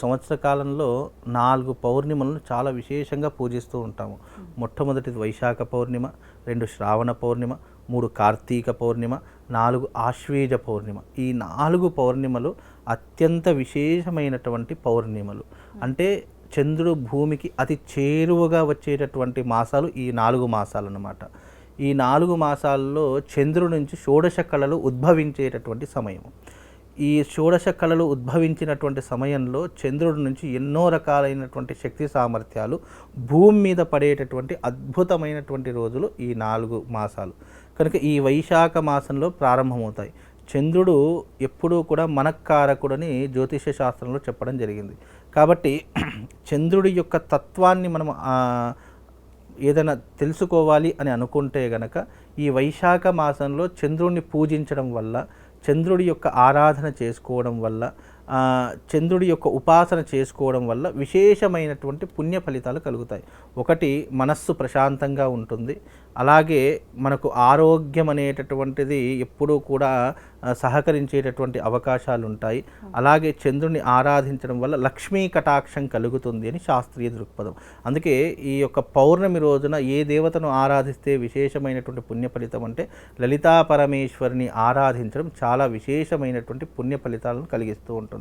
సంవత్సర కాలంలో 4 పౌర్ణిమలను చాలా విశేషంగా పూజిస్తూ ఉంటాము. మొట్టమొదటిది వైశాఖ పౌర్ణిమ, 2 శ్రావణ పౌర్ణిమ, 3 కార్తీక పౌర్ణిమ, 4 ఆశ్వేజ పౌర్ణిమ. ఈ 4 పౌర్ణిమలు అత్యంత విశేషమైనటువంటి పౌర్ణిమలు. అంటే చంద్రుడు భూమికి అతి చేరువగా వచ్చేటటువంటి మాసాలు ఈ 4 మాసాలన్నమాట. ఈ 4 మాసాల్లో చంద్రుడి నుంచి షోడశ కళలు ఉద్భవించేటటువంటి సమయం. ఈ షోడశ కళలు ఉద్భవించినటువంటి సమయంలో చంద్రుడి నుంచి ఎన్నో రకాలైనటువంటి శక్తి సామర్థ్యాలు భూమి మీద పడేటటువంటి అద్భుతమైనటువంటి రోజులు ఈ 4 మాసాలు. కనుక ఈ వైశాఖ మాసంలో ప్రారంభమవుతాయి. చంద్రుడు ఎప్పుడూ కూడా మనఃకారకుడని జ్యోతిష శాస్త్రంలో చెప్పడం జరిగింది. కాబట్టి చంద్రుడి యొక్క తత్వాన్ని మనం ఏదైనా తెలుసుకోవాలి అని అనుకుంటే గనక ఈ వైశాఖ మాసంలో చంద్రుడిని పూజించడం వల్ల, చంద్రుడి యొక్క ఆరాధన చేసుకోవడం వల్ల, చంద్రుడి యొక్క ఉపాసన చేసుకోవడం వల్ల విశేషమైనటువంటి పుణ్య ఫలితాలు కలుగుతాయి. ఒకటి, మనస్సు ప్రశాంతంగా ఉంటుంది. అలాగే మనకు ఆరోగ్యం అనేటటువంటిది ఎప్పుడూ కూడా సహకరించేటటువంటి అవకాశాలు ఉంటాయి. అలాగే చంద్రుని ఆరాధించడం వల్ల లక్ష్మీ కటాక్షం కలుగుతుంది అని శాస్త్రీయ దృక్పథం. అందుకే ఈ యొక్క పౌర్ణమి రోజున ఏ దేవతను ఆరాధిస్తే విశేషమైనటువంటి పుణ్య ఫలితం అంటే లలితా పరమేశ్వరిని ఆరాధించడం చాలా విశేషమైనటువంటి పుణ్య ఫలితాలను కలిగిస్తూ ఉంటుంది.